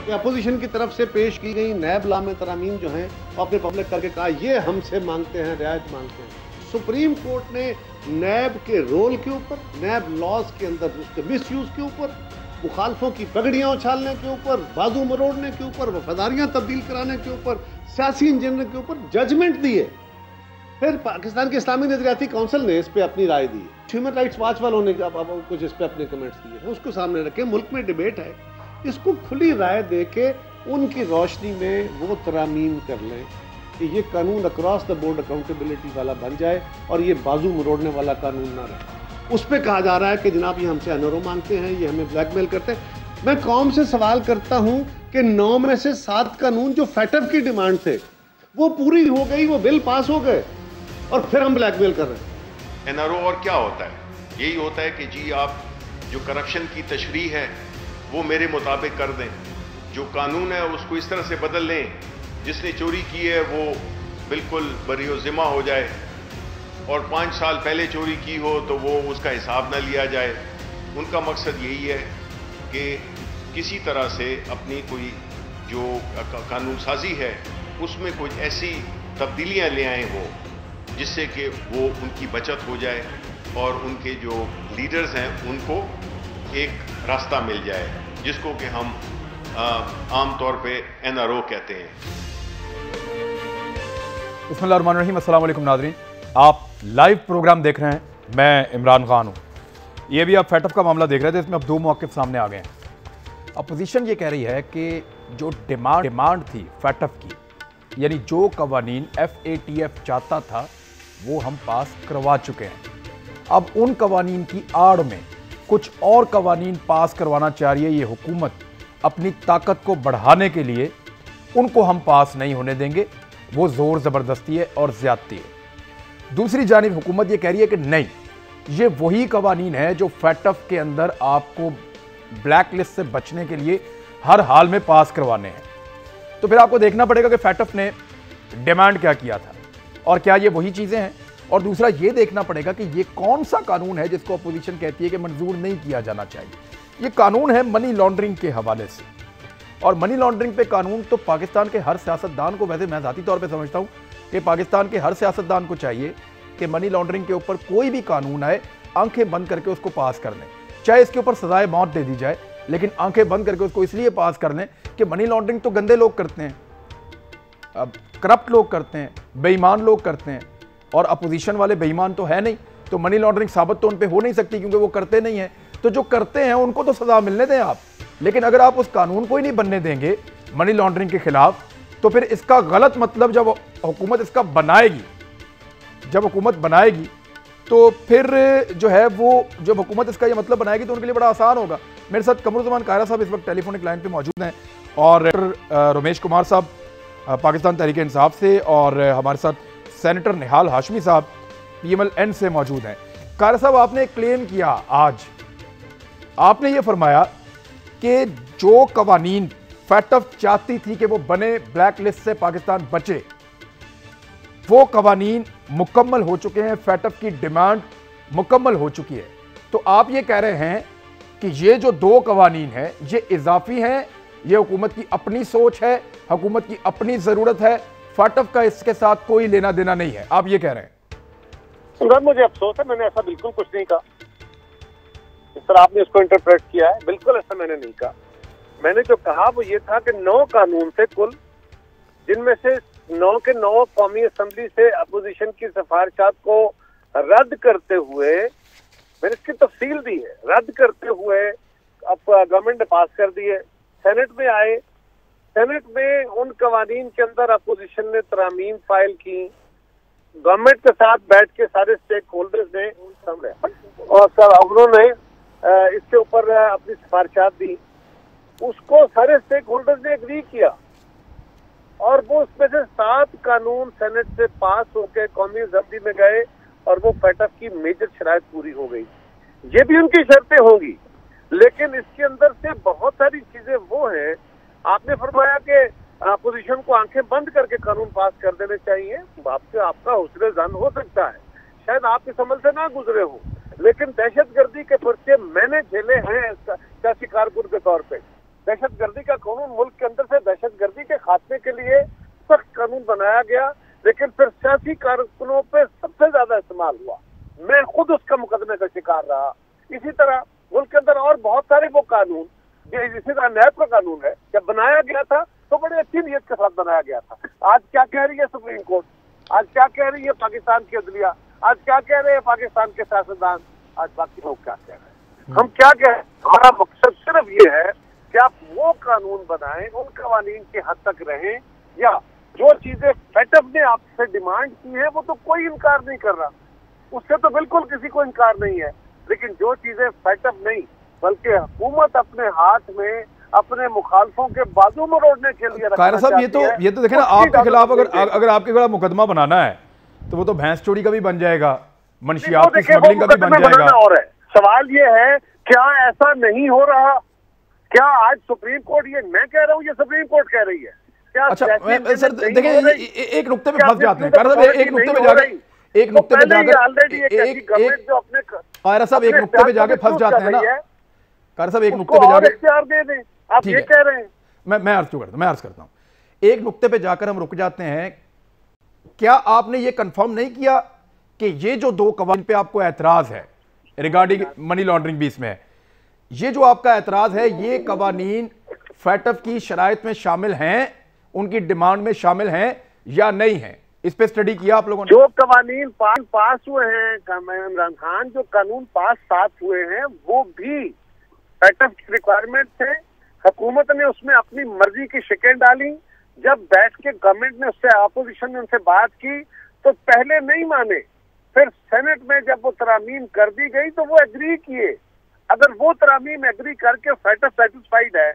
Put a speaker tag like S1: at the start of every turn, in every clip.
S1: कि अपोजिशन की तरफ से पेश की गई नैब लॉ में तरामीम जो हैं आपने पब्लिक करके कहा ये हमसे मांगते हैं, रियायत मांगते हैं। सुप्रीम कोर्ट ने नैब के रोल के ऊपर, नैब लॉज के अंदर उसके मिस यूज के ऊपर, मुखालफों की पगड़ियां उछालने के ऊपर, बाजू मरोड़ने के ऊपर, वफादारियां तब्दील कराने के ऊपर, सियासी इंजीनियरिंग के ऊपर जजमेंट दिए। फिर पाकिस्तान की इस्लामी नजरियाती काउंसिल ने इस पे अपनी राय दी। ह्यूमन राइट्स वॉच वालों ने अब कुछ इस पे अपने कमेंट्स दिए हैं, उसको सामने रखे। मुल्क में डिबेट है, इसको खुली राय दे के उनकी रोशनी में वो तरामीम कर लें कि ये कानून अक्रॉस द बोर्ड अकाउंटेबिलिटी वाला बन जाए और ये बाजू मरोड़ने वाला कानून ना रहे। उस पर कहा जा रहा है कि जनाब ये हमसे अनरो मांगते हैं, ये हमें ब्लैकमेल करते हैं। मैं कौम से सवाल करता हूं कि 9 में से 7 कानून जो फैटफ की डिमांड थे वो पूरी हो गई, वो बिल पास हो गए और फिर हम ब्लैकमेल कर रहे हैं।
S2: एनआरओ और क्या होता है? यही होता है कि जी आप जो करप्शन की तशरीह है वो मेरे मुताबिक कर दें, जो कानून है उसको इस तरह से बदल लें, जिसने चोरी की है वो बिल्कुल बरी ज़िम्मा हो जाए और 5 साल पहले चोरी की हो तो वो उसका हिसाब ना लिया जाए। उनका मकसद यही है कि किसी तरह से अपनी कोई जो कानून साजी है उसमें कोई ऐसी तब्दीलियां ले आए हो जिससे कि वो उनकी बचत हो जाए और उनके जो लीडर्स हैं उनको एक रास्ता मिल जाए, जिसको कि हम आम तौर पे एनआरओ कहते हैं।
S3: बिस्मिल्लाहिर्रहमानिर्रहीम, अस्सलाम वालेकुम नाज़रीन, आप लाइव प्रोग्राम देख रहे हैं। मैं इमरान खान हूँ। ये भी आप फैटफ का मामला देख रहे थे, इसमें अब 2 मौक़िफ़ सामने आ गए हैं। अपोजिशन ये कह रही है कि जो डिमांड थी फैटफ की, यानी जो कवानीन FATF चाहता था वो हम पास करवा चुके हैं। अब उन कवानीन की आड़ में कुछ और कवानीन पास करवाना चाह रही है ये हुकूमत अपनी ताकत को बढ़ाने के लिए। उनको हम पास नहीं होने देंगे, वो ज़ोर ज़बरदस्ती है और ज़्यादती है। दूसरी जानिब हुकूमत ये कह रही है कि नहीं, ये वही कवानीन है जो फैटफ के अंदर आपको ब्लैक लिस्ट से बचने के लिए हर हाल में पास करवाने हैं। तो फिर आपको देखना पड़ेगा कि फैटफ ने डिमांड क्या किया था और क्या ये वही चीज़ें हैं। और दूसरा ये देखना पड़ेगा कि ये कौन सा कानून है जिसको अपोजिशन कहती है कि मंजूर नहीं किया जाना चाहिए। ये कानून है मनी लॉन्ड्रिंग के हवाले से, और मनी लॉन्ड्रिंग पे कानून तो पाकिस्तान के हर सियासतदान को, वैसे मैं ज़ाती तौर पे समझता हूँ कि पाकिस्तान के हर सियासतदान को चाहिए कि मनी लॉन्ड्रिंग के ऊपर कोई भी कानून आए आंखें बंद करके उसको पास कर लें, चाहे इसके ऊपर सजाए मौत दे दी जाए, लेकिन आंखें बंद करके उसको इसलिए पास कर लें कि मनी लॉन्ड्रिंग तो गंदे लोग करते हैं, अब करप्ट लोग करते हैं, बेईमान लोग करते हैं, और अपोजिशन वाले बेईमान तो है नहीं, तो मनी लॉन्ड्रिंग साबित तो उन पे हो नहीं सकती क्योंकि वो करते नहीं हैं। तो जो करते हैं उनको तो सजा मिलने दें आप, लेकिन अगर आप उस कानून को ही नहीं बनने देंगे मनी लॉन्ड्रिंग के खिलाफ, तो फिर इसका गलत मतलब जब हुकूमत इसका बनाएगी, जब हुकूमत बनाएगी तो फिर जो है वो जब हुकूमत इसका ये मतलब बनाएगी तो उनके लिए बड़ा आसान होगा। मेरे साथ कमरुज़्ज़मान कायरा साहब इस वक्त टेलीफोनिक लाइन पे मौजूद हैं और रमेश कुमार साहब पाकिस्तान तहरीक इंसाफ से, और हमारे साथ सेनेटर निहाल हाशमी साहब PMLN से मौजूद हैं। कायरा साहब, आपने एक क्लेम किया आज, आपने ये फरमाया कि जो कवानीन फैटफ चाहती थी कि वो बने, ब्लैक लिस्ट से पाकिस्तान बचे, वो कवानीन मुकम्मल हो चुके हैं, फैटफ की डिमांड मुकम्मल हो चुकी है। तो आप ये कह रहे हैं कि ये जो 2 कवानीन हैं ये इजाफी हैं, ये हुकूमत की अपनी सोच है, हुकूमत की अपनी ज़रूरत है, फैटफ का इसके साथ कोई लेना देना नहीं है, आप ये कह रहे हैं?
S4: मुझे अफसोस है, मैंने ऐसा बिल्कुल कुछ नहीं कहा। इस तरह आपने इसको इंटरप्रेट किया है, बिल्कुल ऐसा मैंने नहीं कहा। मैंने जो कहा वो ये था कि 9 कानून थे कुल, जिनमें से 9 के 9 कौमी असम्बली से अपोजिशन की सिफारिशात को रद्द करते हुए, मैंने इसकी तफसील दी है, रद्द करते हुए अब गवर्नमेंट ने पास कर दिए, सेनेट में आए, सेनेट में उन कवानीन के अंदर अपोजिशन ने तरामीम फाइल की, गवर्नमेंट के साथ बैठ के सारे स्टेक होल्डर्स ने और सर उन्होंने इसके ऊपर अपनी सिफारिशात दी, उसको सारे स्टेक होल्डर्स ने एग्री किया और वो उसमें से 7 कानून सेनेट से पास होकर कौमी असेंबली में गए और वो फैटफ की मेजर शराइत पूरी हो गई। ये भी उनकी शर्तें होंगी, लेकिन इसके अंदर से बहुत सारी चीजें वो हैं। आपने फरमाया कि अपोजिशन को आंखें बंद करके कानून पास कर देने चाहिए, आपसे आपका हुस्न ज़न हो सकता है, शायद आप इस अमल से ना गुजरे हो, लेकिन दहशतगर्दी के पर्चे मैंने झेले हैं सियासी कारकुन के तौर पे। दहशतगर्दी का कानून, मुल्क के अंदर से दहशतगर्दी के खात्मे के लिए सख्त कानून बनाया गया, लेकिन फिर सियासी कारकुनों पे सबसे ज्यादा इस्तेमाल हुआ। मैं खुद उसका मुकदमे का शिकार रहा। इसी तरह मुल्क के अंदर और बहुत सारे वो कानून, इसी तरह नैब का कानून है, जब बनाया गया था तो बड़े अच्छी नीयत के साथ बनाया गया था। आज क्या कह रही है सुप्रीम कोर्ट, आज क्या कह रही है पाकिस्तान की अदलिया, आज क्या कह रहे हैं पाकिस्तान के सियासतदान, आज बाकी लोग क्या कह रहे हैं, हम क्या कह रहे हैं? हमारा मकसद सिर्फ ये है कि आप वो कानून बनाएं, उन कवानीन के हद तक रहें, या जो चीजें फेटअप ने आपसे डिमांड की है वो तो कोई इनकार नहीं कर रहा, उससे तो बिल्कुल किसी को इनकार नहीं है, लेकिन जो चीजें फेटअप नहीं बल्कि हुकूमत अपने हाथ में अपने मुखालफों के बाजू में रोड़ने के लिए
S3: कायरा साहब, ये तो देखें ना, आपके खिलाफ अगर आपके खिलाफ मुकदमा बनाना है तो वो तो भैंस चोरी का भी बन जाएगा, मंशियात की स्मगलिंग का भी बन जाएगा।
S4: और है सवाल ये है, क्या ऐसा नहीं हो रहा? क्या आज सुप्रीम कोर्ट, ये मैं कह रहा हूँ, ये सुप्रीम कोर्ट कह रही है? क्या
S3: अच्छा सर देखें, एक नुक्ते पे फंस जाते हैं कायरा साहब, एक नुक्ते पे जाकर कायरा साहब एक नुक्ते पे जाके फंस जाते हैं ना, कायरा साहब एक नुक्ते पे जाके
S4: इख्तियार दे दें, आप ये कह रहे हैं।
S3: मैं अर्ज करता हूं, एक नुक्ते पे जाकर हम रुक जाते हैं। क्या आपने ये कंफर्म नहीं किया कि ये जो दो कवानीन पे आपको एतराज है रिगार्डिंग मनी लॉन्ड्रिंग भी इसमें है, ये जो आपका एतराज है, ये कवानीन फैटफ की शराइत में शामिल हैं, उनकी डिमांड में शामिल हैं या नहीं है? इस पे स्टडी किया आप लोगों ने?
S4: जो कवानीन पास हुए हैं इमरान खान, जो कानून पास 7 हुए हैं, वो भी फैटफ की रिक्वायरमेंट थे। हुकूमत ने उसमें अपनी मर्जी की शिकें डाली। जब बैठ के गवर्नमेंट ने उससे, अपोजिशन ने उनसे बात की तो पहले नहीं माने, फिर सेनेट में जब वो तरामीम कर दी गई तो वो एग्री किए। अगर वो तरामीम एग्री करके फैटफ सेटिस्फाइड है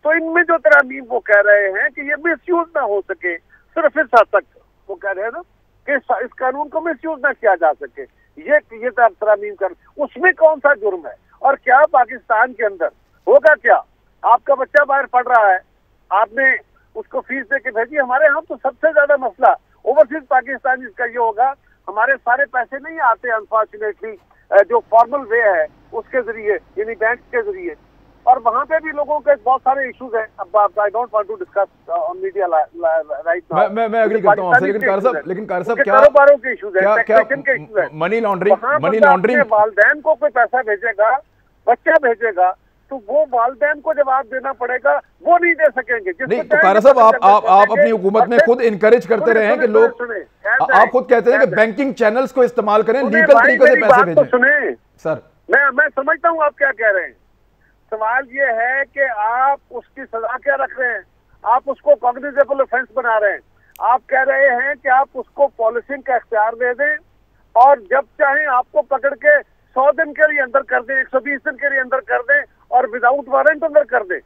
S4: तो इनमें जो तरामीम वो कह रहे हैं कि ये मिसयूज ना हो सके, सिर्फ इस हद तक वो कह रहे हैं ना कि इस कानून को मिसयूज ना किया जा सके, ये तरामीम कर, उसमें कौन सा जुर्म है? और क्या पाकिस्तान के अंदर होगा क्या? आपका बच्चा बाहर पढ़ रहा है, आपने उसको फीस दे के भेजी। हमारे यहाँ तो सबसे ज्यादा मसला ओवरसीज पाकिस्तानी का ये होगा, हमारे सारे पैसे नहीं आते अनफॉर्चुनेटली, जो फॉर्मल वे है उसके जरिए, यानी बैंक के जरिए, और वहाँ पे भी लोगों के बहुत सारे इश्यूज हैं। अब I don't want to discuss on media right now. मैं
S3: एग्री करता हूं आपसे, लेकिन कार साहब क्या
S4: कारोबारों के इश्यूज हैं, टैक्सेशन के इश्यूज हैं,
S3: मनी लॉन्ड्रिंग
S4: वालिदैन को कोई पैसा भेजेगा, बच्चा भेजेगा, तो वो वालिदैन को जवाब देना पड़ेगा, वो नहीं दे सकेंगे।
S3: नहीं तो कार साहब, आप अपनी हुकूमत में खुद इनकरेज करते रहे हैं कि लोग, आप खुद कहते हैं कि बैंकिंग चैनल्स को इस्तेमाल करें, लीगल तरीके से पैसे भेजें।
S4: सुने
S3: सर,
S4: मैं समझता हूँ आप क्या कह रहे हैं। सवाल ये है कि आप उसकी सजा क्या रख रहे हैं? आप उसको कॉग्निजेबल ऑफेंस बना रहे हैं। आप कह रहे हैं कि आप उसको पॉलिसिंग का इख्तियार दे दें और जब चाहें आपको पकड़ के 100 दिन के लिए अंदर कर दें, 120 दिन के लिए अंदर कर दें और विदाउट वारंट अंदर कर दें।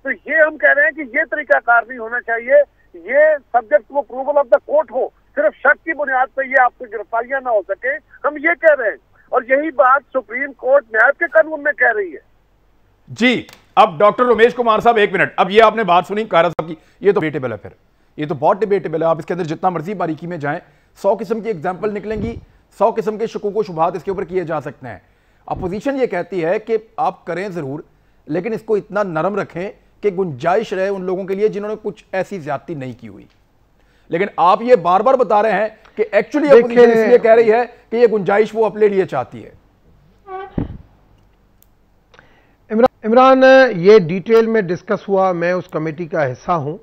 S4: तो ये हम कह रहे हैं कि ये तरीकाकार नहीं होना चाहिए, ये subject to approval of the court हो, सिर्फ शक की बुनियाद पर ये आपको गिरफ्तारियां ना हो सके, हम ये कह रहे हैं। और यही बात सुप्रीम कोर्ट न्याय के कानून में कह रही है।
S3: जी, अब डॉक्टर रमेश कुमार साहब, एक मिनट, अब ये आपने बात सुनी कायरा साहब की, ये तो डिबेटेबल है, फिर ये तो बहुत डिबेटेबल है। आप इसके अंदर जितना मर्जी बारीकी में जाएं, 100 किस्म की एग्जाम्पल निकलेंगी, 100 किस्म के शुकूक व शुबहात इसके ऊपर किए जा सकते हैं। अपोजिशन ये कहती है कि आप करें जरूर, लेकिन इसको इतना नरम रखें कि गुंजाइश रहे उन लोगों के लिए जिन्होंने कुछ ऐसी ज्यादती नहीं की हुई। लेकिन आप ये बार बार बता रहे हैं कि एक्चुअली अपोजिशन इसलिए कह रही है कि ये गुंजाइश वो अपने लिए चाहती है।
S5: इमरान, ये डिटेल में डिस्कस हुआ, मैं उस कमेटी का हिस्सा हूं,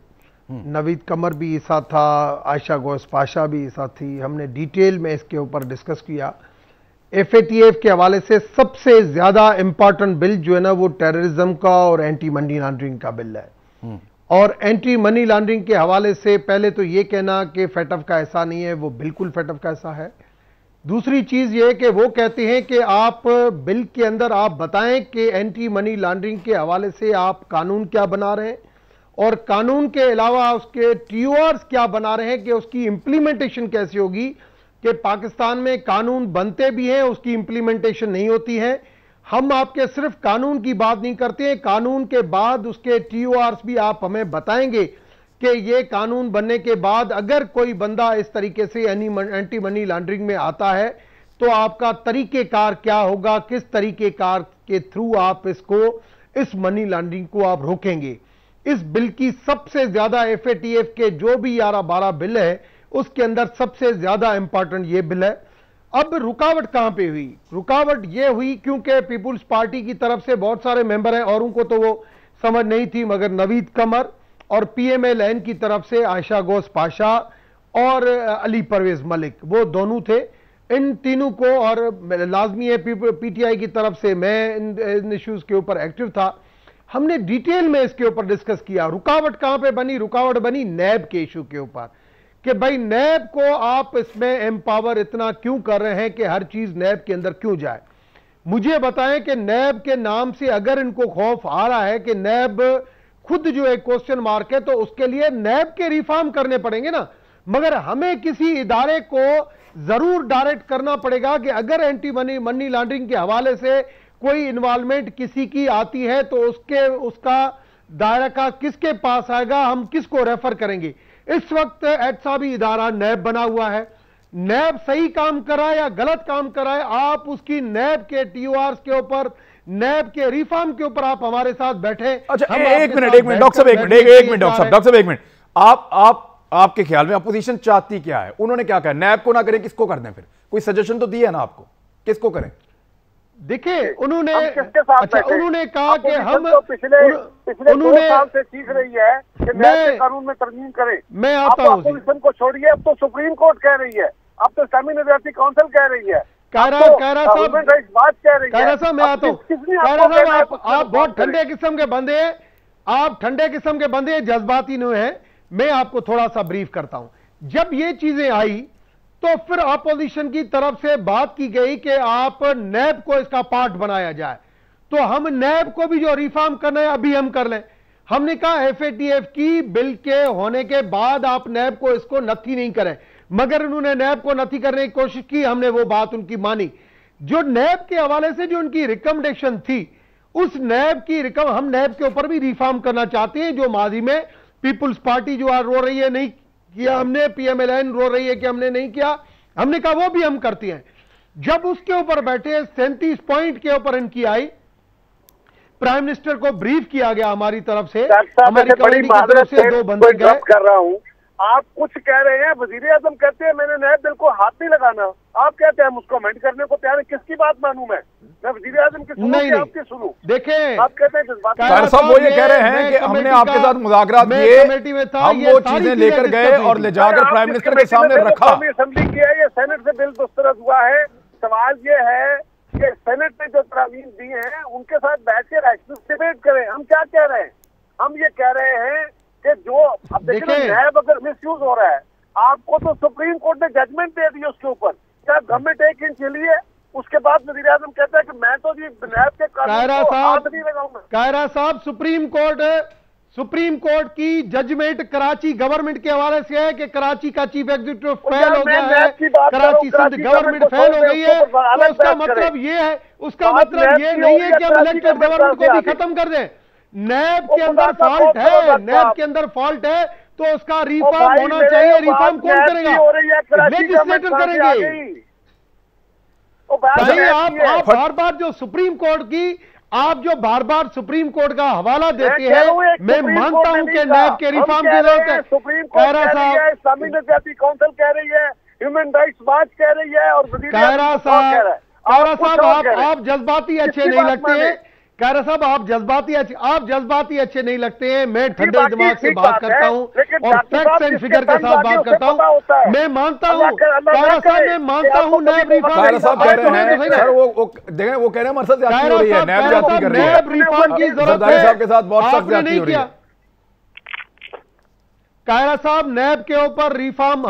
S5: नवीद कमर भी हिस्सा था, आयशा गोस पाशा भी हिस्सा थी, हमने डिटेल में इसके ऊपर डिस्कस किया। FATF के हवाले से सबसे ज्यादा इंपॉर्टेंट बिल जो है ना वो टेररिज्म का और एंटी मनी लॉन्ड्रिंग का बिल है। और एंटी मनी लॉन्ड्रिंग के हवाले से पहले तो ये कहना कि फैटफ का ऐसा नहीं है, वो बिल्कुल फैटफ का ऐसा है। दूसरी चीज ये कि वो कहते हैं कि आप बिल के अंदर आप बताएं कि एंटी मनी लॉन्ड्रिंग के हवाले से आप कानून क्या बना रहे हैं और कानून के अलावा उसके TORs क्या बना रहे हैं कि उसकी इंप्लीमेंटेशन कैसे होगी, कि पाकिस्तान में कानून बनते भी हैं, उसकी इंप्लीमेंटेशन नहीं होती है। हम आपके सिर्फ कानून की बात नहीं करते हैं, कानून के बाद उसके TORs भी आप हमें बताएंगे कि ये कानून बनने के बाद अगर कोई बंदा इस तरीके से एंटी मनी लॉन्ड्रिंग में आता है तो आपका तरीकेकार क्या होगा, किस तरीकेकार के थ्रू आप इसको इस मनी लॉन्ड्रिंग को आप रोकेंगे। इस बिल की सबसे ज्यादा FATF के जो भी 11-12 बिल है उसके अंदर सबसे ज्यादा इंपॉर्टेंट ये बिल है। अब रुकावट कहां पे हुई? रुकावट ये हुई क्योंकि पीपुल्स पार्टी की तरफ से बहुत सारे मेंबर हैं और उनको तो वो समझ नहीं थी, मगर नवीद कमर और PMLN की तरफ से आयशा घोष पाशा और अली परवेज मलिक, वो दोनों थे। इन तीनों को, और लाजमी है PTI की तरफ से मैं इन इश्यूज के ऊपर एक्टिव था, हमने डिटेल में इसके ऊपर डिस्कस किया। रुकावट कहां पे बनी? रुकावट बनी नैब के इशू के ऊपर कि भाई नैब को आप इसमें एम्पावर इतना क्यों कर रहे हैं कि हर चीज नैब के अंदर क्यों जाए। मुझे बताएं कि नैब के नाम से अगर इनको खौफ आ रहा है कि नैब खुद जो एक क्वेश्चन मार्क है, तो उसके लिए नैब के रिफॉर्म करने पड़ेंगे ना। मगर हमें किसी इदारे को जरूर डायरेक्ट करना पड़ेगा कि अगर एंटी मनी लॉन्ड्रिंग के हवाले से कोई इन्वॉल्वमेंट किसी की आती है तो उसका दायरा का किसके पास आएगा, हम किसको रेफर करेंगे। इस वक्त एहतसाबी इदारा नैब बना हुआ है। नैब सही काम कराए या गलत काम कराए, आप उसकी नैब के TORs के ऊपर, नैब के रिफॉर्म के ऊपर आप हमारे साथ बैठे।
S3: अच्छा, एक मिनट डॉक्टर साहब, डॉक्टर साहब एक मिनट। आपके ख्याल में अपोजिशन चाहती क्या है? उन्होंने क्या कहा? नैब को ना करें, किसको कर दें? फिर कोई सजेशन तो दिया है ना आपको, किसको करें?
S5: देखिए उन्होंने
S4: उन्होंने
S5: कहा कि हम
S4: तो पिछले 2 साल से सीख रही है कि नैब के कानून में तरमीम करें।
S5: मैं आता हूं,
S4: अपोजिशन को छोड़िए, अब तो सुप्रीम कोर्ट कह रही है, अब तो इस्लामी नजरियाती काउंसिल कह रही है,
S5: कायरा साहब मैं आता हूं। कायरा साहब आप बहुत ठंडे किस्म के बंदे हैं, आप ठंडे किस्म के बंदे हैं, जज्बाती नहीं है। मैं आपको थोड़ा सा ब्रीफ करता हूं। जब ये चीजें आई तो फिर अपोजिशन की तरफ से बात की गई कि आप नैब को इसका पार्ट बनाया जाए, तो हम नैब को भी जो रिफॉर्म करना है अभी हम कर लें। हमने कहा FATF की बिल के होने के बाद आप नैब को इसको नथी नहीं करें, मगर उन्होंने नैब को नथी करने की कोशिश की, हमने वो बात उनकी मानी। जो नैब के हवाले से जो उनकी रिकमेंडेशन थी, उस नैब की हम नैब के ऊपर भी रिफॉर्म करना चाहते हैं। जो माजी में पीपुल्स पार्टी जो रो रही है नहीं किया हमने, PMLN रो रही है कि हमने नहीं किया, हमने कहा वो भी हम करते हैं। जब उसके ऊपर बैठे 37 पॉइंट के ऊपर इनकी आई, प्राइम मिनिस्टर को ब्रीफ किया गया हमारी तरफ से, हमारी कमेटी की तरफ से 2 बंदे गए।
S4: कर रहा हूं, आप कुछ कह रहे हैं, वजीर आजम कहते हैं मैंने नैब बिल को हाथ नहीं लगाना, आप कहते हैं हम उसको अमेंड करने को तैयार है। किसकी बात मानूं मैं वजीर आजम की सुनूं कि आपकी सुनूं?
S5: देखें,
S4: आप कहते हैं
S3: कायरा साहब वो ये कह रहे हैं कि हमने आपके साथ मुज़ाकरात किए, हम वो चीजें लेकर गए और ले जाकर प्राइम मिनिस्टर के सामने रखा।
S4: असेंबली की है, ये सेनेट से बिल दस्तरद हुआ है। सवाल ये है कि सेनेट ने जो तरामीम दी हैं उनके साथ बैठ के रैशनल डिबेट करें। हम क्या कह रहे हैं? हम ये कह रहे हैं कि जो अब देखिए नैब अगर मिसयूज हो रहा है, आपको तो सुप्रीम कोर्ट ने जजमेंट दे दी उसके ऊपर, क्या गवर्नमेंट 1 इंच हिली है? उसके बाद वज़ीर आज़म कहता है कि मैं तो जी नैब के कानून को हाथ नहीं लगाऊंगा।
S5: कायरा साहब, सुप्रीम कोर्ट की जजमेंट कराची गवर्नमेंट के हवाले से है कि कराची का चीफ एग्जीक्यूटिव फेल हो गया है, कराची सिंध गवर्नमेंट फेल हो गई है। तो उसका मतलब ये है, उसका मतलब ये नहीं है कि हम इलेक्टेड गवर्नमेंट को भी खत्म कर दें। नैब के अंदर फॉल्ट है, नैब के अंदर फॉल्ट है, तो उसका रिफॉर्म होना चाहिए। रिफॉर्म कौन करेगा? लेजिस्लेटर करेंगे। भाई आप बार बार जो सुप्रीम कोर्ट की, आप जो बार बार सुप्रीम कोर्ट का हवाला देते हैं, मैं मानता हूं कि नैब के रिफॉर्म की जरूरत है।
S4: सुप्रीम कोर्ट कह रही है, इस्लामी नजरियाती काउंसिल कह रही है, ह्यूमन राइट्स वॉच कह रही है, और
S5: कायरा साहब आप जज्बाती अच्छे नहीं लगते हैं। कायरा साहब आप जज्बाती अच्छे नहीं लगते हैं। मैं ठंडे दिमाग से बात करता हूं और फैक्ट्स एंड फिगर के साथ बात करता हूं। मैं मानता हूं कायरा साहब, मैं मानता हूं नैब रिफॉर्म
S3: कायरा साहब कह रहे हैं सर, वो देखें, वो कह रहे हैं हमारे साथ ज्यादती हो रही है, नैब ज्यादती कर रही है,
S5: नैब रिफॉर्म की जरूरत है।
S3: साहब के साथ बहुत सख्त ज्यादती हो रही है।
S5: कायरा साहब नैब के ऊपर रिफॉर्म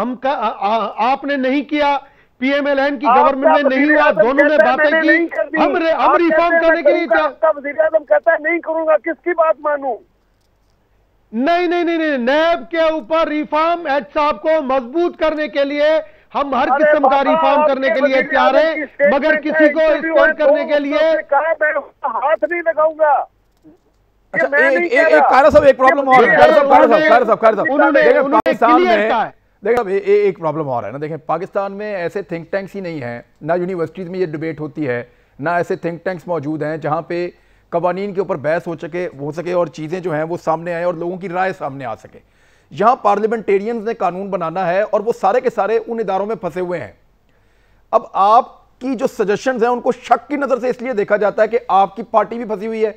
S5: आपने नहीं किया, PMLN की गवर्नमेंट ने नहीं हुआ, दोनों ने बातें की, हम रिफॉर्म करने के लिए
S4: वज़ीर आज़म कहता है नहीं करूंगा, किसकी बात मानूं?
S5: नहीं, नैब के ऊपर रिफॉर्म एच साहब को मजबूत करने के लिए हम हर किस्म का रिफॉर्म करने के लिए तैयार है, मगर किसी को इस्तेमाल करने के लिए
S4: हाथ नहीं लगाऊंगा।
S3: एक कायरा साहब एक प्रॉब्लम और है, पाकिस्तान में देखिए एक प्रॉब्लम और है ना। देखें पाकिस्तान में ऐसे थिंक टैंक्स ही नहीं है, ना यूनिवर्सिटीज़ में ये डिबेट होती है, ना ऐसे थिंक टैंक्स मौजूद हैं जहाँ पे कवानीन के ऊपर बहस हो सके और चीज़ें जो हैं वो सामने आए और लोगों की राय सामने आ सके। यहाँ पार्लियामेंटेरियंस ने कानून बनाना है और वो सारे के सारे उन इदारों में फंसे हुए हैं। अब आपकी जो सजेशंस हैं उनको शक की नज़र से इसलिए देखा जाता है कि आपकी पार्टी भी फंसी हुई है,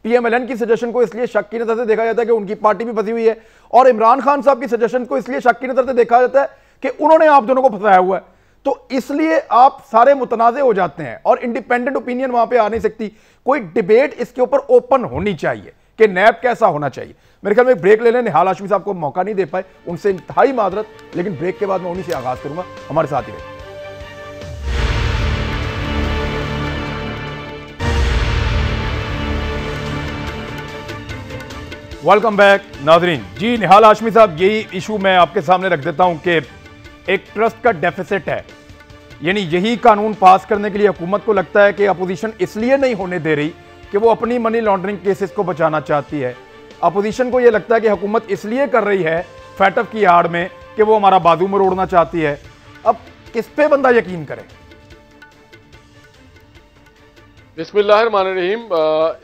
S3: पीएमएलएन की सजेशन को इसलिए शक की नज़र से देखा जाता है कि उनकी पार्टी भी फंसी हुई है, और इमरान खान साहब की सजेशन को इसलिए शक की नज़र से देखा जाता है कि उन्होंने आप दोनों को फंसाया हुआ है। तो इसलिए आप सारे मुतनाज़े हो जाते हैं और इंडिपेंडेंट ओपिनियन वहां पे आ नहीं सकती। कोई डिबेट इसके ऊपर ओपन होनी चाहिए कि नैब कैसा होना चाहिए। मेरे ख्याल में ब्रेक ले लें, निहाल हाशमी साहब को मौका नहीं दे पाए, उनसे इंतहाई माजरत, लेकिन ब्रेक के बाद मैं उन्हीं से आगाज करूंगा। हमारे साथ ही रहिए। वेलकम बैक नाजरीन। जी निहाल हाशमी साहब, यही इशू मैं आपके सामने रख देता हूं कि एक ट्रस्ट का डेफिसिट है, यानी यही कानून पास करने के लिए हुकूमत को लगता है कि अपोजिशन इसलिए नहीं होने दे रही कि वो अपनी मनी लॉन्ड्रिंग केसेस को बचाना चाहती है। अपोजिशन को यह लगता है कि हुकूमत इसलिए कर रही है फैटफ की आड़ में कि वो हमारा बाजू मरोड़ना चाहती है। अब किस पे बंदा यकीन करे?
S6: बिस्मिल्लाहिर्रहमानिर्रहीम।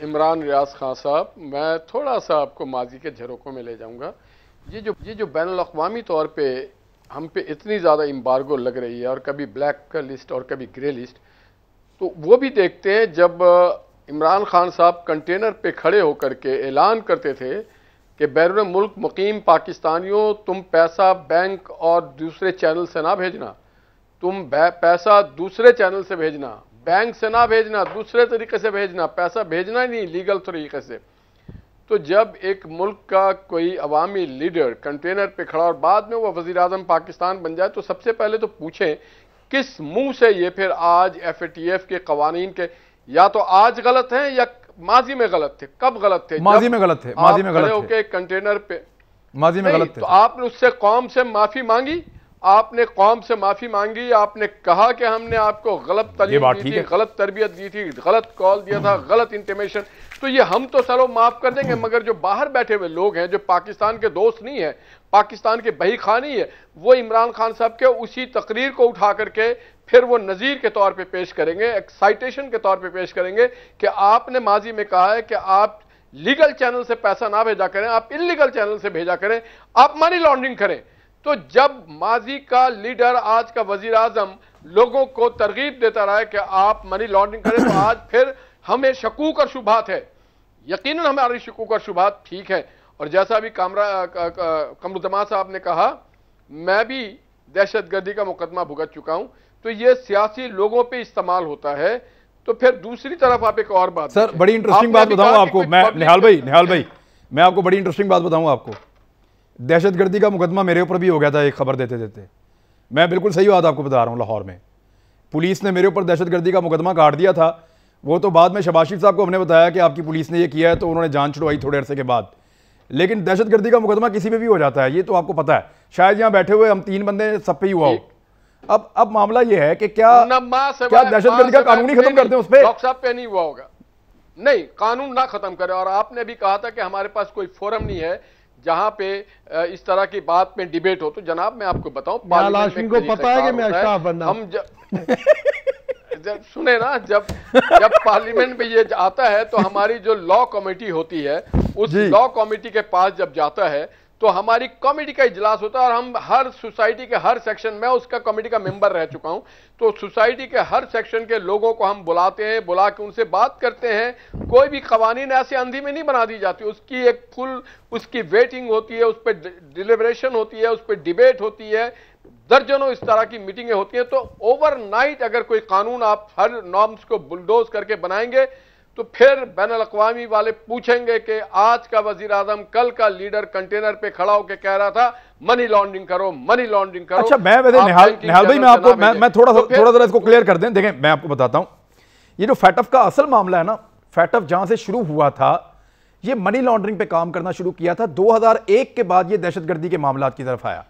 S6: इमरान रियाज खान साहब, मैं थोड़ा सा आपको माजी के झरोकों में ले जाऊंगा। ये जो बैनुल-अक़वामी तौर पे हम पे इतनी ज़्यादा एम्बार्गो लग रही है और कभी ब्लैक लिस्ट और कभी ग्रे लिस्ट, तो वो भी देखते हैं जब इमरान खान साहब कंटेनर पे खड़े होकर के ऐलान करते थे कि बैरून मुल्क मुकीम पाकिस्तानियों, तुम पैसा बैंक और दूसरे चैनल से ना भेजना, तुम पैसा दूसरे चैनल से भेजना, बैंक से ना भेजना, दूसरे तरीके से भेजना, पैसा भेजना ही नहीं लीगल तरीके से। तो जब एक मुल्क का कोई अवामी लीडर कंटेनर पे खड़ा और बाद में वो वज़ीर आज़म पाकिस्तान बन जाए, तो सबसे पहले तो पूछें किस मुंह से ये फिर आज FATF के कवानीन के या तो आज गलत हैं या माजी में गलत थे। कब गलत थे?
S3: माजी में गलत थे। माजी में गलत
S6: थे कंटेनर पे,
S3: माजी में गलत थे।
S6: तो आपने उससे कौम से माफी मांगी, आपने कौम से माफी मांगी, आपने कहा कि हमने आपको गलत तालीम दी थी, गलत तरबियत दी थी, गलत कॉल दिया था, गलत इंटीमेशन, तो ये हम तो चलो माफ कर देंगे। मगर जो बाहर बैठे हुए लोग हैं, जो पाकिस्तान के दोस्त नहीं है, पाकिस्तान के बही खानी है, वो इमरान खान साहब के उसी तकरीर को उठा करके फिर वो नजीर के तौर पे पेश करेंगे, एक्साइटेशन के तौर पे पेश करेंगे कि आपने माजी में कहा है कि आप लीगल चैनल से पैसा ना भेजा करें, आप इलीगल चैनल से भेजा करें, आप मनी लॉन्ड्रिंग करें। तो जब माजी का लीडर, आज का वजीर आजम लोगों को तरगीब देता रहा है कि आप मनी लॉन्ड्रिंग करें, तो आज फिर हमें शकूक और शुबात है। यकीनन हमारी शकूक और शुबात ठीक है। और जैसा अभी कमरुज़्ज़मान साहब ने कहा, मैं भी दहशतगर्दी का मुकदमा भुगत चुका हूं, तो ये सियासी लोगों पे इस्तेमाल होता है। तो फिर दूसरी तरफ आप एक और बात,
S3: सर बड़ी इंटरेस्टिंग बात बताऊं आपको मैं, निहाल भाई मैं आपको बड़ी इंटरेस्टिंग बात बताऊं आपको। दहशतगर्दी का मुकदमा मेरे ऊपर भी हो गया था एक खबर देते देते। मैं बिल्कुल सही बात आपको बता रहा हूं। लाहौर में पुलिस ने मेरे ऊपर दहशतगर्दी का मुकदमा काट दिया था। वो तो बाद में शबाशिर साहब को हमने बताया कि आपकी पुलिस ने ये किया है, तो उन्होंने जान छुड़वाई थोड़े अरसे के बाद। लेकिन दहशतगर्दी का मुकदमा किसी पे भी हो जाता है, ये तो आपको पता है। शायद यहाँ बैठे हुए हम 3 बंदे सब पे ही हुआ हो। अब मामला ये है कि क्या दहशतगर्दी का कानून ही खत्म कर दें उस पर?
S6: डॉक्टर साहब पे नहीं हुआ होगा, नहीं कानून ना खत्म करे। और आपने भी कहा था कि हमारे पास कोई फोरम नहीं है जहां पे इस तरह की बात में डिबेट हो। तो जनाब मैं आपको बताऊं,
S5: पार्लियामेंट को पता है कि मैं अशराफ बंदा हूं।
S6: हम जब सुने ना, जब पार्लियामेंट में ये आता है तो हमारी जो लॉ कमेटी होती है, उस लॉ कमेटी के पास जब जाता है तो हमारी कमेटी का इजलास होता है। और हम हर सोसाइटी के हर सेक्शन में, उसका कमेटी का मेंबर रह चुका हूं, तो सोसाइटी के हर सेक्शन के लोगों को हम बुलाते हैं, बुला के उनसे बात करते हैं। कोई भी कवानीन ऐसे अंधी में नहीं बना दी जाती, उसकी एक फुल उसकी वेटिंग होती है, उस पर डिलिब्रेशन होती है, उस पर डिबेट होती है, दर्जनों इस तरह की मीटिंगें होती हैं। तो ओवरनाइट अगर कोई कानून आप हर नॉर्म्स को बुलडोज करके बनाएंगे तो फिर बैनुल-अक़वामी वाले पूछेंगे कि आज का वजीर आजम, कल का लीडर कंटेनर पे खड़ा होकर कह रहा था मनी लॉन्ड्रिंग करो, मनी लॉन्ड्रिंग करो।
S3: अच्छा, मैं वैसे निहाल भाई मैं थोड़ा सा इसको क्लियर कर दें। देखें, मैं आपको बताता हूं, ये जो फैटफ का असल मामला है ना, फैटफ जहां से शुरू हुआ था, ये मनी लॉन्ड्रिंग पे काम करना शुरू किया था। 2001 के बाद ये दहशतगर्दी के मामला की तरफ आया।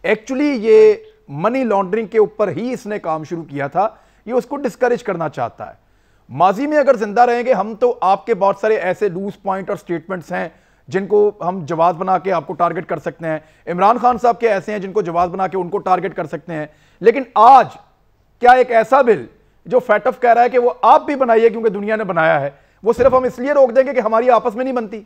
S3: एक्चुअली ये मनी लॉन्ड्रिंग के ऊपर ही इसने काम शुरू किया था, ये उसको डिस्करेज करना चाहता है। माजी में अगर जिंदा रहेंगे हम तो आपके बहुत सारे ऐसे लूज पॉइंट और स्टेटमेंट्स हैं जिनको हम जवाब बना के आपको टारगेट कर सकते हैं। इमरान खान साहब के ऐसे हैं जिनको जवाब बना के उनको टारगेट कर सकते हैं। लेकिन आज क्या एक ऐसा बिल जो फैटफ कह रहा है कि वो आप भी बनाइए क्योंकि दुनिया ने बनाया है, वो सिर्फ हम इसलिए रोक देंगे कि हमारी आपस में नहीं बनती।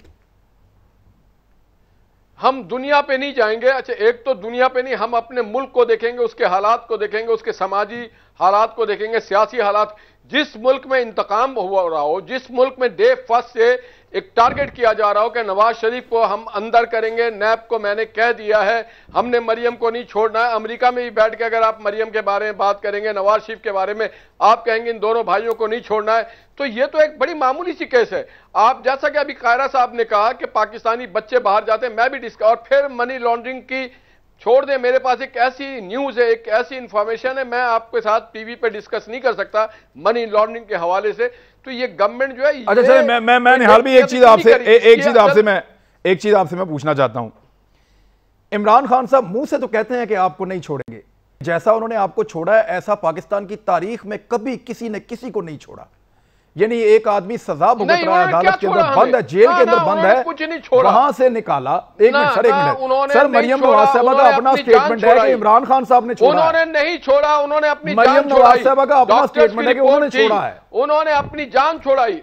S6: हम दुनिया पे नहीं जाएंगे। अच्छा, एक तो दुनिया पे नहीं, हम अपने मुल्क को देखेंगे, उसके हालात को देखेंगे, उसके समाजी हालात को देखेंगे, सियासी हालात। जिस मुल्क में इंतकाम हो रहा हो, जिस मुल्क में डे फर्स्ट से एक टारगेट किया जा रहा हो कि नवाज शरीफ को हम अंदर करेंगे, नैब को मैंने कह दिया है हमने मरियम को नहीं छोड़ना है। अमेरिका में भी बैठ के अगर आप मरियम के बारे में बात करेंगे, नवाज शरीफ के बारे में आप कहेंगे इन दोनों भाइयों को नहीं छोड़ना है, तो ये तो एक बड़ी मामूली सी केस है। आप जैसा कि अभी कायरा साहब ने कहा कि पाकिस्तानी बच्चे बाहर जाते हैं, मैं भी डिस्कस, और फिर मनी लॉन्ड्रिंग की छोड़ दें। मेरे पास एक ऐसी न्यूज है, एक ऐसी इंफॉर्मेशन है, मैं आपके साथ टीवी पे डिस्कस नहीं कर सकता मनी लॉन्ड्रिंग के हवाले से। तो ये गवर्नमेंट जो है,
S3: अच्छा चलिए, मैं निहाल भी एक चीज आपसे मैं पूछना चाहता हूं। इमरान खान साहब मुंह से तो कहते हैं कि आपको नहीं छोड़ेंगे, जैसा उन्होंने आपको छोड़ा है ऐसा पाकिस्तान की तारीख में कभी किसी ने किसी को नहीं छोड़ा। यानी एक आदमी सजा भुगत रहा है, अदालत के अंदर बंद है, जेल के अंदर बंद है,
S6: कुछ नहीं छोड़ा,
S3: वहां से निकाला। एक मिनट सर, मरियम नवाज साहबा का अपना स्टेटमेंट है कि इमरान खान साहब ने छोड़ा।
S6: उन्होंने नहीं छोड़ा, उन्होंने अपनी
S3: मरियम नवाज साहबा का अपना स्टेटमेंट है कि उन्होंने छोड़ा है।
S6: उन्होंने अपनी जान छोड़ाई,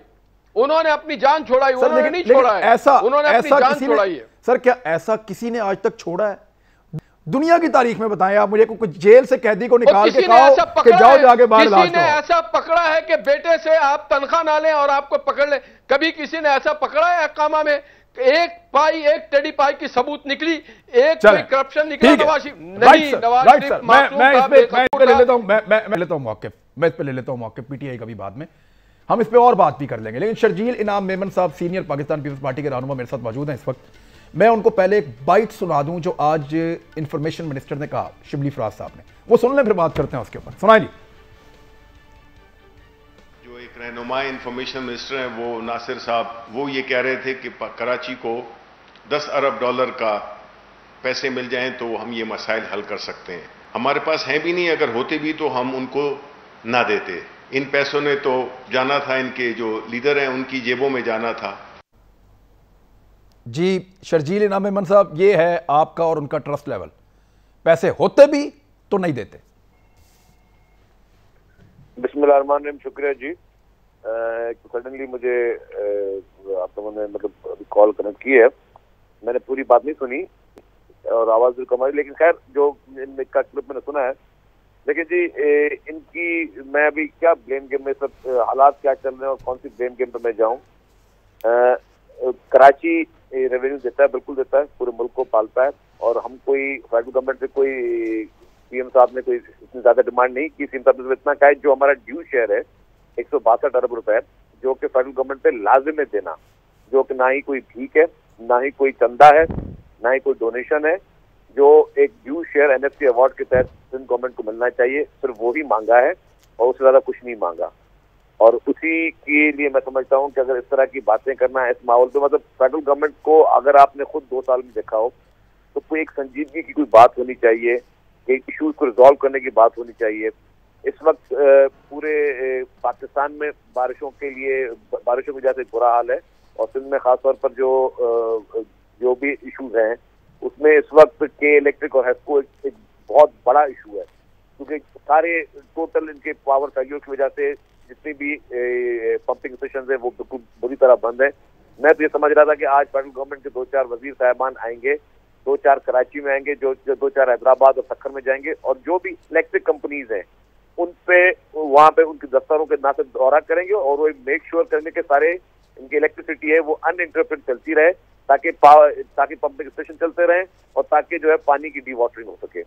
S6: उन्होंने अपनी जान छोड़ाई, उन्होंने नहीं छोड़ा है।
S3: ऐसा
S6: उन्होंने अपनी जान छोड़ाई है।
S3: सर, क्या ऐसा किसी ने आज तक छोड़ा है दुनिया की तारीख में? बताएं आप मुझे, कुछ जेल से कैदी को निकाल के कहो कि जाओ जाके बाहर इलाज
S6: करो। ऐसा पकड़ा है कि बेटे से आप तनख्वाह ना लें और आपको पकड़ ले? कभी किसी ने ऐसा पकड़ा है अकामा में? एक पाई, एक टेडी पाई की सबूत निकली, एक कोई करप्शन निकला? नवाज शरीफ नहीं, नवाज शरीफ
S3: मैं इस पे ले लेता हूं, मैं लेता हूं मौके, मैं इस पे ले लेता हूं मौके, पीटीआई का भी बाद में हम इस पे और बात भी कर लेंगे। लेकिन शर्जील इनाम मेमन साहब सीनियर पाकिस्तान पीपल्स पार्टी के रहनुमा मेरे साथ मौजूद हैं इस वक्त। मैं उनको पहले एक बाइट सुना दूं जो आज इंफॉर्मेशन मिनिस्टर ने कहा, शिबली फराज साहब ने, वो सुन लें फिर बात करते हैं उसके ऊपर। सुनाइए जी।
S2: जो एक रहनुमा इंफॉर्मेशन मिनिस्टर हैं वो नासिर साहब, वो ये कह रहे थे कि कराची को 10 अरब डॉलर का पैसे मिल जाएं तो हम ये मसाइल हल कर सकते हैं। हमारे पास हैं भी नहीं, अगर होते भी तो हम उनको ना देते। इन पैसों ने तो जाना था, इनके जो लीडर हैं उनकी जेबों में जाना था।
S3: जी शर्जील इनाम मेमन साहब, ये है आपका और उनका ट्रस्ट लेवल। पैसे होते भी तो नहीं देते।
S4: बिस्मिल्लाहिर्रहमानिर्रहीम, शुक्रिया जी। सडनली मुझे आप लोगों ने मतलब अभी कॉल कनेक्ट की है, मैंने पूरी बात नहीं सुनी और आवाज भी कम आई, लेकिन खैर जो इनका क्लिप मैंने सुना है। देखिए जी, इनकी मैं अभी क्या ब्लेम गेम में सब हालात क्या चल रहे हैं और कौन सी ब्लेम गेम पे मैं जाऊं। कराची रेवेन्यू देता है, बिल्कुल देता है, पूरे मुल्क को पालता है, और हम कोई फेडरल गवर्नमेंट से कोई सीएम साहब ने कोई इतनी ज्यादा डिमांड नहीं की। सीएम साहब ने इतना कहा है जो हमारा ड्यू शेयर है 162 अरब रुपए, जो कि फेडरल गवर्नमेंट पे लाजिम है देना, जो कि ना ही कोई भीख है, ना ही कोई चंदा है, ना ही कोई डोनेशन है, जो एक ड्यू शेयर एनएफसी अवार्ड के तहत सिंध गवर्नमेंट को मिलना चाहिए, सिर्फ वो ही मांगा है और उससे ज्यादा कुछ नहीं मांगा। और उसी के लिए मैं समझता हूं कि अगर इस तरह की बातें करना है इस माहौल पे, मतलब फेडरल गवर्नमेंट को अगर आपने खुद 2 साल में देखा हो तो कोई एक संजीदगी की कोई बात होनी चाहिए, एक इशूज को रिजॉल्व करने की बात होनी चाहिए। इस वक्त पूरे पाकिस्तान में बारिशों की वजह से बुरा हाल है, और सिंध में खासतौर पर जो भी इशूज हैं उसमें इस वक्त के इलेक्ट्रिक और हेस्को एक बहुत बड़ा इशू है, क्योंकि सारे टोटल इनके पावर फेल्यूर की वजह से जितनी भी पंपिंग स्टेशन है वो बिल्कुल बुरी तरह बंद है। मैं तो ये समझ रहा था कि आज फेडरल गवर्नमेंट के 2-4 वजीर साहबान आएंगे, 2-4 कराची में आएंगे, जो 2-4 हैदराबाद और सक्कर में जाएंगे, और जो भी इलेक्ट्रिक कंपनीज हैं उन पे वहां पे उनके दफ्तरों के ना सिर्फ दौरा करेंगे और वो मेक श्योर करेंगे कि सारे इनकी इलेक्ट्रिसिटी है वो अनइंटरप्टेड चलती रहे, ताकि पंपिंग स्टेशन चलते रहें और ताकि जो है पानी की डी वाटरिंग हो सके।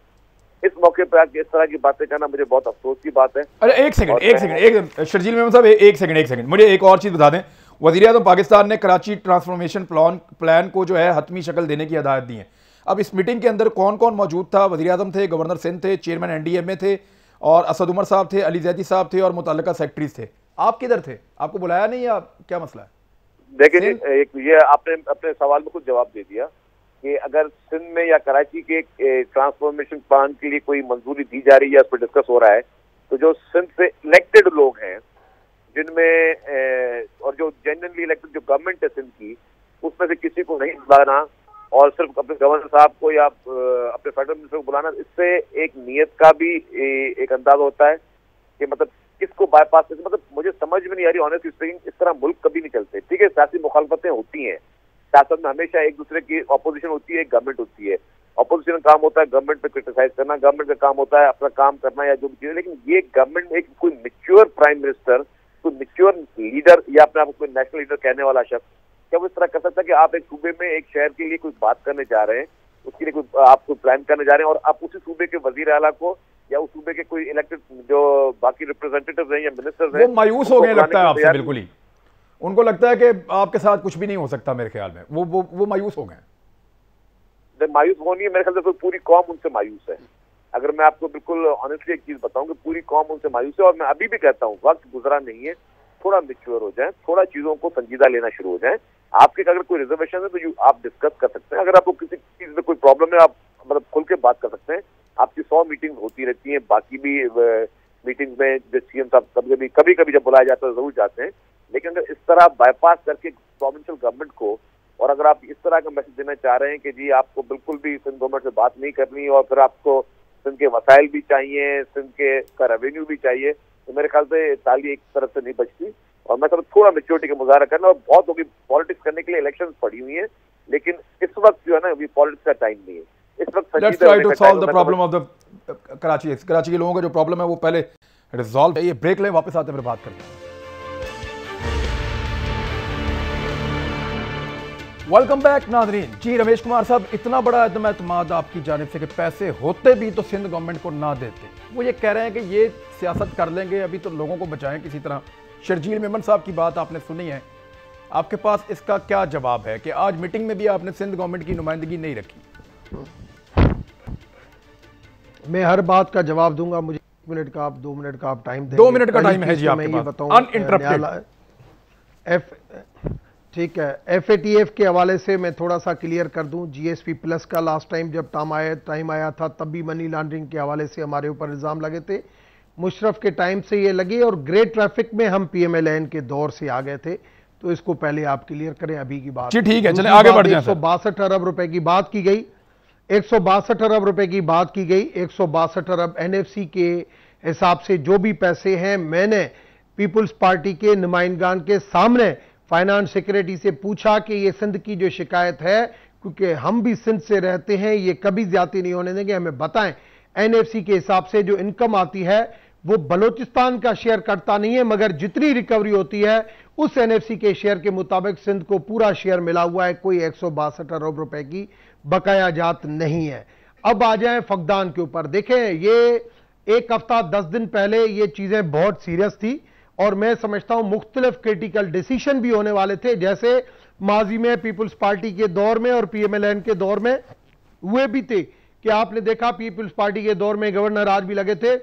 S4: इस मौके पर इस तरह की बातें करना मुझे बहुत अफसोस की बात है।
S3: अरे एक सेकंड शर्जील मेमन साहब, एक सेकंड मुझे एक और चीज बता दें। वज़ीर-ए-आज़म पाकिस्तान ने कराची ट्रांसफॉर्मेशन प्लान को जो है हतमी शक्ल देने की हिदायत दी है। अब इस मीटिंग के अंदर कौन कौन मौजूद था? वज़ीर-ए-आज़म थे, गवर्नर सिंध थे, चेयरमैन एनडीएमए थे, और असद उमर साहब थे, अली जैदी साहब थे, और मुतल्लिका सेक्रेटरीज थे। आप किधर थे? आपको बुलाया नहीं या क्या मसला है?
S4: देखिए, एक ये आपने अपने सवाल में खुद जवाब दे दिया कि अगर सिंध में या कराची के ट्रांसफॉर्मेशन प्लान के लिए कोई मंजूरी दी जा रही है, उस पर डिस्कस हो रहा है, तो जो सिंध से इलेक्टेड लोग हैं जिनमें और जो जेन्युइनली इलेक्टेड जो गवर्नमेंट है सिंध की, उसमें से किसी को नहीं बुलाना और सिर्फ अपने गवर्नर साहब को या अपने फेडरल मिनिस्टर को बुलाना, इससे एक नीयत का भी एक अंदाजा होता है कि मतलब किसको बाईपास करके, मतलब मुझे समझ में नहीं आ रही ऑनेस्टली स्पीकिंग, इस तरह मुल्क कभी नहीं चलते। ठीक है, सियासी मुखालफतें होती हैं, सियासत में हमेशा एक दूसरे की ऑपोजिशन होती है, गवर्नमेंट होती है। ऑपोजिशन का काम होता है गवर्नमेंट पे क्रिटिसाइज करना, गवर्नमेंट का काम होता है अपना काम करना या जो भी चीजें, लेकिन ये गवर्नमेंट एक कोई मैच्योर प्राइम मिनिस्टर, कोई मैच्योर लीडर या अपने आप को कोई नेशनल लीडर कहने वाला शख्स क्या वो इस तरह कर सकता है कि आप एक सूबे में एक शहर के लिए कोई बात करने जा रहे हैं, उसके लिए कोई आप कोई प्लान करने जा रहे हैं और आप उसी सूबे के वजीर आला को या उस सूबे के कोई इलेक्टेड जो बाकी रिप्रेजेंटेटिव हैं या मिनिस्टर्स हैं,
S3: वो मायूस हो गए लगता है आपसे बिल्कुल ही। उनको लगता है कि आपके साथ कुछ भी नहीं हो सकता, मेरे ख्याल में वो मायूस हो गए।
S4: मायूस होनी है, मेरे ख्याल से तो पूरी कौम उनसे मायूस है। अगर मैं आपको बिल्कुल ऑनेस्टली एक चीज बताऊं कि पूरी कौम उनसे मायूस है, और मैं अभी भी कहता हूं वक्त गुजरा नहीं है, थोड़ा मैच्योर हो जाए, थोड़ा चीजों को संजीदा लेना शुरू हो जाए। आपके अगर कोई रिजर्वेशन है तो आप डिस्कस कर सकते हैं, अगर आपको किसी चीज में कोई प्रॉब्लम है आप मतलब खुल के बात कर सकते हैं। आपकी 100 मीटिंग होती रहती हैं, बाकी भी मीटिंग में जो सीएम साहब कभी कभी जब बुलाया जाता है जरूर जाते हैं, लेकिन अगर इस तरह बाईपास करके प्रोविंशियल गवर्नमेंट को, और अगर आप इस तरह का मैसेज देना चाह रहे हैं कि जी आपको बिल्कुल भी सिंध गवर्नमेंट से बात नहीं करनी और फिर आपको सिंध के वसाइल भी चाहिए, सिंध के का रेवेन्यू भी चाहिए, तो मेरे ख्याल से ताली एक तरफ से नहीं बचती। और मैं सब थोड़ा मेच्योरिटी का मुजाहरा करना, और बहुत होगी पॉलिटिक्स करने के लिए इलेक्शंस पड़ी हुई हैं, लेकिन इस वक्त जो है ना अभी पॉलिटिक्स का टाइम नहीं है। इस वक्त
S3: let's try to solve the problem of the Karachi के लोगों का जो प्रॉब्लम है वो पहले रिजॉल्व है। ये ब्रेक लें, वापस आते हैं फिर बात करते हैं। वेलकम बैक नाज़रीन। जी रमेश कुमार साहब, इतना बड़ा एतमाद आपकी जानिब से कि पैसे होते भी तो सिंध गवर्नमेंट को ना देते, वो ये कह रहे हैं कि ये सियासत कर लेंगे, अभी तो लोगों को बचाएं किसी तरह। शर्जील मेमन साहब की बात आपने सुनी है, आपके पास इसका क्या जवाब है कि आज मीटिंग में भी आपने सिंध गवर्नमेंट की नुमाइंदगी नहीं रखी?
S5: मैं हर बात का जवाब दूंगा, मुझे 1 मिनट का आप 2 मिनट का आप टाइम दें।
S3: 2 मिनट का टाइम है जी आपके पास, अनइंटरप्टेड।
S5: ठीक है, FATF के हवाले से मैं थोड़ा सा क्लियर कर दूं। GSP प्लस का लास्ट टाइम जब टाइम आया था तब भी मनी लॉन्ड्रिंग के हवाले से हमारे ऊपर इल्जाम लगे थे। मुशर्रफ के टाइम से ये लगे और ग्रे ट्रैफिक में हम PMLN के दौर से आ गए थे, तो इसको पहले आप क्लियर करें। अभी की बात
S3: जी ठीक है, चलें आगे बढ़ जाएं।
S5: 162 अरब रुपए की बात की गई, 162 अरब रुपए की बात की गई। 162 अरब NFC के हिसाब से जो भी पैसे हैं, मैंने पीपुल्स पार्टी के नुमाइंदगान के सामने फाइनेंस सेक्रेटरी से पूछा कि ये सिंध की जो शिकायत है, क्योंकि हम भी सिंध से रहते हैं, ये कभी ज्यादा नहीं होने देंगे, हमें बताएं। NFC के हिसाब से जो इनकम आती है वो बलोचिस्तान का शेयर करता नहीं है, मगर जितनी रिकवरी होती है उस NFC के शेयर के मुताबिक सिंध को पूरा शेयर मिला हुआ है। कोई 162 अरब रुपए की बकाया जात नहीं है। अब आ जाएं फकदान के ऊपर। देखें, ये 1 हफ्ता 10 दिन पहले ये चीजें बहुत सीरियस थी और मैं समझता हूं मुख्तलिफ क्रिटिकल डिसीजन भी होने वाले थे, जैसे माजी में पीपुल्स पार्टी के दौर में और PMLN के दौर में हुए भी थे कि आपने देखा पीपुल्स पार्टी के दौर में गवर्नर आज भी लगे थे,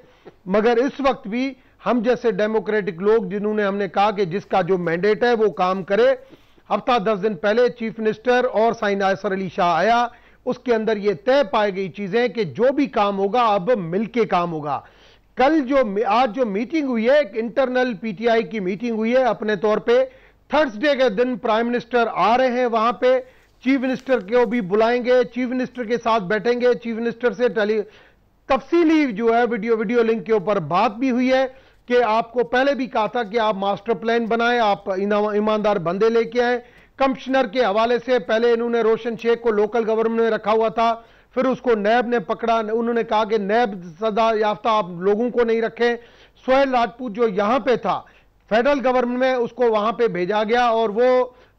S5: मगर इस वक्त भी हम जैसे डेमोक्रेटिक लोग जिन्होंने हमने कहा कि जिसका जो मैंडेट है वो काम करे। हफ्ता 10 दिन पहले चीफ मिनिस्टर और साईं नासिर अली शाह आया, उसके अंदर ये तय पाई गई चीजें कि जो भी काम होगा अब मिलके काम होगा। आज जो मीटिंग हुई है, एक इंटरनल PTI की मीटिंग हुई है अपने तौर पे। थर्सडे के दिन प्राइम मिनिस्टर आ रहे हैं, वहां पे चीफ मिनिस्टर को भी बुलाएंगे, चीफ मिनिस्टर के साथ बैठेंगे, चीफ मिनिस्टर से तफसीली जो है वीडियो लिंक के ऊपर बात भी हुई है कि आपको पहले भी कहा था कि आप मास्टर प्लान बनाएं, आप ईमानदार बंदे लेके आए। कमिश्नर के हवाले से पहले इन्होंने रोशन शेख को लोकल गवर्नमेंट में रखा हुआ था, फिर उसको नैब ने पकड़ा, उन्होंने कहा कि नैब सदा याफ्ता आप लोगों को नहीं रखें। सोहेल राजपूत जो यहां पे था फेडरल गवर्नमेंट में, उसको वहां पे भेजा गया और वो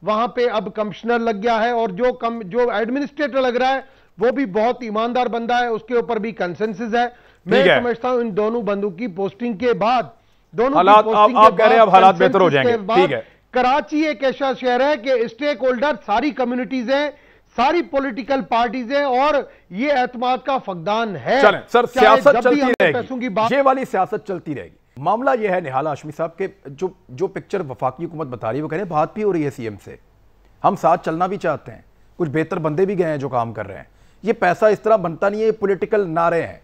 S5: वहां पे अब कमिश्नर लग गया है, और जो एडमिनिस्ट्रेटर लग रहा है वो भी बहुत ईमानदार बंदा है, उसके ऊपर भी कंसेंसस है। मैं समझता हूं इन दोनों बंदों की पोस्टिंग के बाद, दोनों
S3: हालात आप कह रहे हैं अब हालात बेहतर हो जाएंगे। ठीक है,
S5: कराची एक ऐसा शहर है कि स्टेक होल्डर सारी कम्युनिटीज हैं, सारी पॉलिटिकल पार्टीज हैं, और ये एतमाद का फकदान है।
S3: चलें सर, सियासत चलती रहेगी, ये वाली सियासत चलती रहेगी। मामला यह है निहाल हाशमी साहब के जो पिक्चर वफाकी हुकूमत बता रही है, वो कह रहे हैं बात भी हो रही है CM से, हम साथ चलना भी चाहते हैं, कुछ बेहतर बंदे भी गए हैं जो काम कर रहे हैं। ये पैसा इस तरह बनता नहीं है, ये पॉलिटिकल नारे हैं।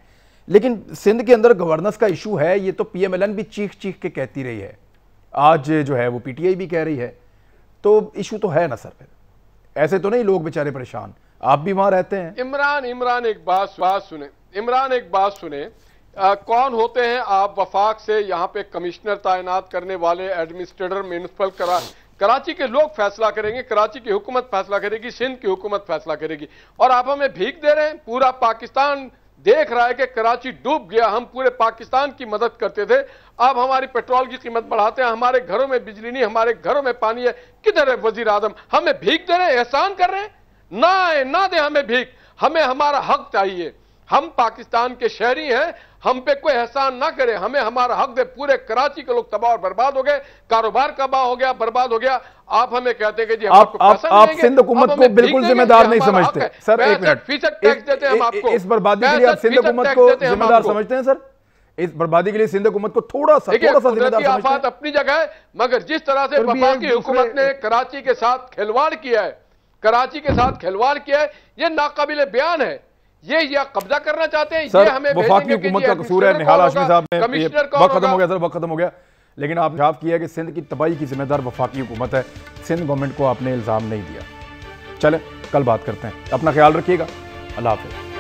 S3: लेकिन सिंध के अंदर गवर्नेंस का इशू है, ये तो PMLN भी चीख के कहती रही है, आज जो है वो PTI भी कह रही है, तो इशू तो है ना सर। फिर ऐसे तो नहीं लोग बेचारे परेशान, आप भी वहां रहते हैं।
S6: इमरान एक बात सुने, कौन होते हैं आप वफाक से यहाँ पे कमिश्नर तैनात करने वाले, एडमिनिस्ट्रेटर म्यूनिसिपल कराची के लोग फैसला करेंगे, कराची की हुकूमत फैसला करेगी, सिंध की हुकूमत फैसला करेगी। और आप हमें भीख दे रहे हैं। पूरा पाकिस्तान देख रहा है कि कराची डूब गया, हम पूरे पाकिस्तान की मदद करते थे, अब हमारी पेट्रोल की कीमत बढ़ाते हैं, हमारे घरों में बिजली नहीं, हमारे घरों में पानी है। किधर है वजीर आजम? हमें भीख दे रहे हैं, एहसान कर रहे हैं? ना आए ना दे हमें भीख, हमें हमारा हक चाहिए। हम पाकिस्तान के शहरी हैं, हम पे कोई एहसान ना करे, हमें हमारा हक दे। पूरे कराची के लोग तबाह और बर्बाद हो गए, कारोबार तबाह हो गया, बर्बाद हो गया। आप हमें कहते हैं कि जी
S3: आप सिंध हुकूमत को बिल्कुल जिम्मेदार नहीं समझते सर। 1 मिनट,
S6: फीसद टैक्स देते हैं हम आपको।
S3: इस बर्बादी के लिए आप सिंध हुकूमत को जिम्मेदार समझते हैं सर? इस बर्बादी के लिए सिंध हुकूमत को थोड़ा सा जिम्मेदार समझते हैं?
S6: आफत अपनी जगह है, मगर जिस तरह से वफाकी हुकूमत ने कराची के साथ खिलवाड़ किया है, कराची के साथ खिलवाड़ किया है, ये नाकाबिले बयान है। ये या कब्जा करना चाहते हैं, ये हमें
S3: वफाकी हुकूमत का कसूर है। निहाल हाशमी साहब ने वक्त खत्म हो गया सर, वक्त खत्म हो गया। लेकिन आप साफ किया कि सिंध की तबाही की जिम्मेदार वफाकी हुकूमत है, सिंध गवर्नमेंट को आपने इल्जाम नहीं दिया। चले कल बात करते हैं, अपना ख्याल रखिएगा, अल्लाह हाफिज़।